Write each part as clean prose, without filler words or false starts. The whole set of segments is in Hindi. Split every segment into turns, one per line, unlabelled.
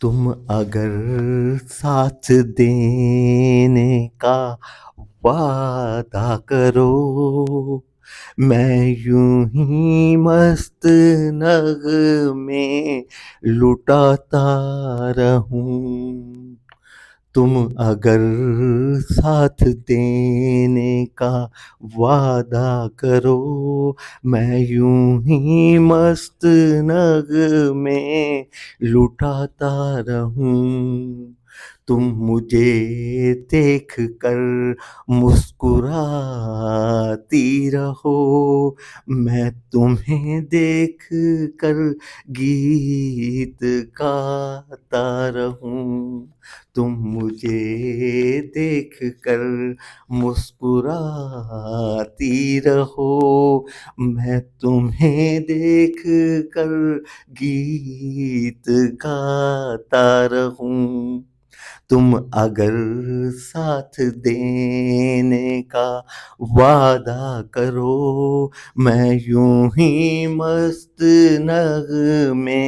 तुम अगर साथ देने का वादा करो, मैं यूं ही मस्त नगमे लुटाता रहूं। तुम अगर साथ देने का वादा करो, मैं यूं ही मस्त नगमे लुटाता रहूं। तुम मुझे देख कर मुस्कुराती रहो, मैं तुम्हें देख कर गीत गाता रहूं। तुम मुझे देख कर मुस्कुराती रहो, मैं तुम्हें देख कर गीत गाता रहूं। तुम अगर साथ देने का वादा करो, मैं यूं ही मस्त नगमे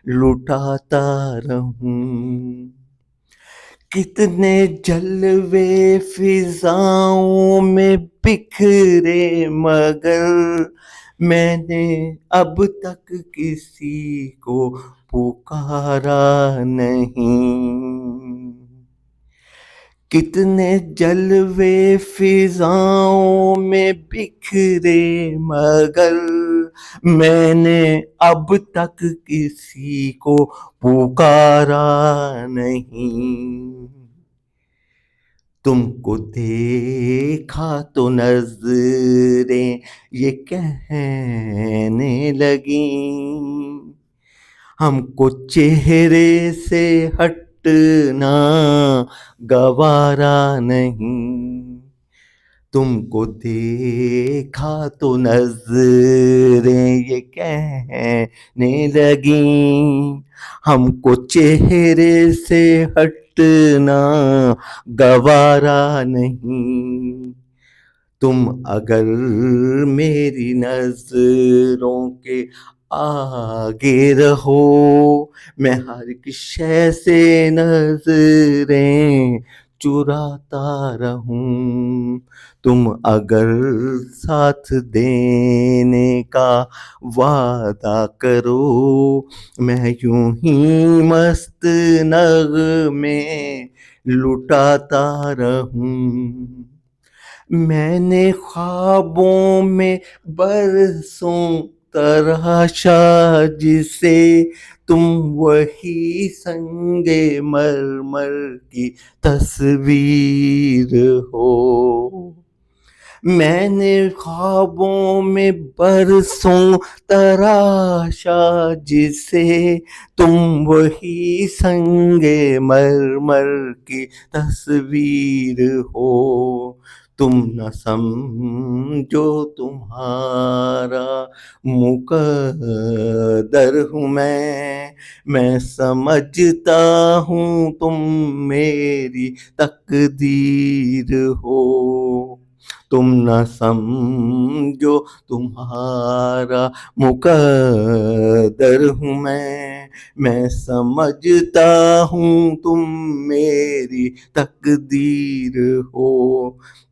लुटाता रहूं। कितने जलवे फिजाओं में बिखरे, मगर मैंने अब तक किसी को पुकारा नहीं। कितने जलवे फिजाओं में बिखरे, मगर मैंने अब तक किसी को पुकारा नहीं। तुमको देखा तो नजरें ये कहने लगी, हमको चेहरे से हटना गवारा नहीं। तुमको देखा तो नजरें ये कहने लगी, हमको चेहरे से हटना गवारा नहीं। तुम अगर मेरी नजरों के आगे रहो, मैं हर एक शय से नजरें चुराता रहूं। तुम अगर साथ देने का वादा करो, मैं यूं ही मस्त नगमे लुटाता रहूं। मैंने ख्वाबों में बरसों तराशा जिसे, तुम वही संगे मरमर की तस्वीर हो। मैंने ख्वाबों में बरसों तराशा जिसे, तुम वही संगे मरमर की तस्वीर हो। तुम न समझो तुम्हारा मुकद्दर हूँ मैं समझता हूँ तुम मेरी तकदीर हो। तुम न समझो तुम्हारा मुकद्दर हूँ मैं समझता हूँ तुम मेरी तकदीर हो।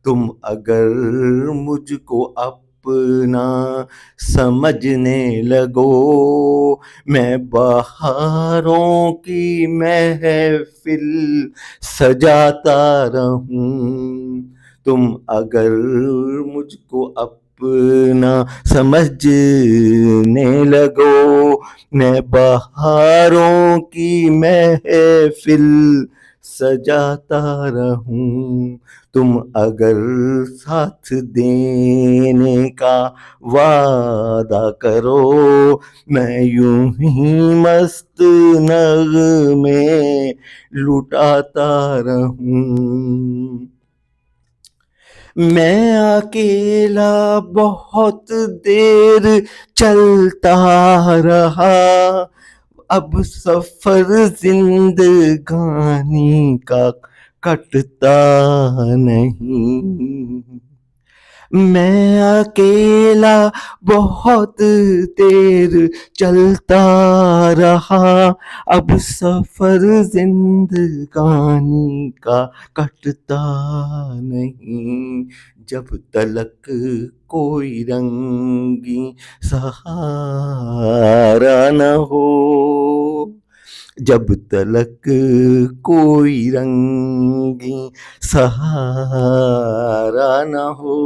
तुम अगर मुझको अपना समझने लगो, मैं बहारों की महफिल सजाता रहूं। तुम अगर मुझको अपना समझने लगो, मैं बहारों की महफिल सजाता रहूं। तुम अगर साथ देने का वादा करो, मैं यूं ही मस्त नगमे लुटाता रहूं। मैं अकेला बहुत देर चलता रहा, अब सफर जिंदगानी का कटता नहीं। मैं अकेला बहुत देर चलता रहा, अब सफर जिंदगानी का कटता नहीं, जब तलक कोई रंगी सहारा न हो, जब तलक कोई रंगी सहारा न हो,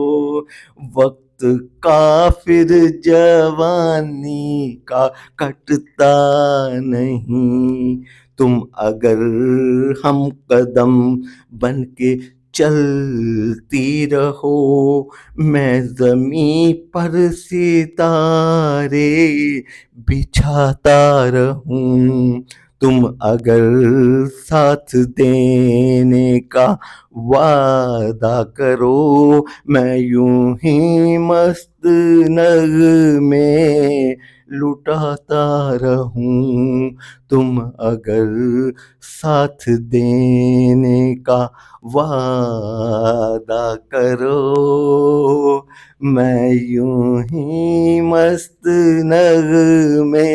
वक्त का फिर जवानी का कटता नहीं, तुम अगर हम कदम बन के चलती रहो, मैं ज़मीं पर सितारे बिछाता रहूं, तुम अगर साथ देने का वादा करो, मैं यूं ही मस्त नगमे लुटाता रहूं, तुम अगर साथ देने का वादा करो, मैं यूं ही मस्त नगमे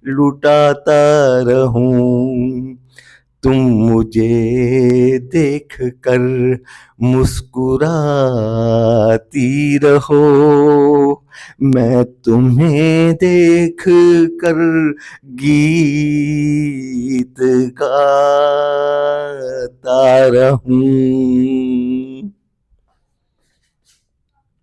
लुटाता रहूं, तुम मुझे देख कर मुस्कुराती रहो, मैं तुम्हें देख कर गीत गाता रहूं।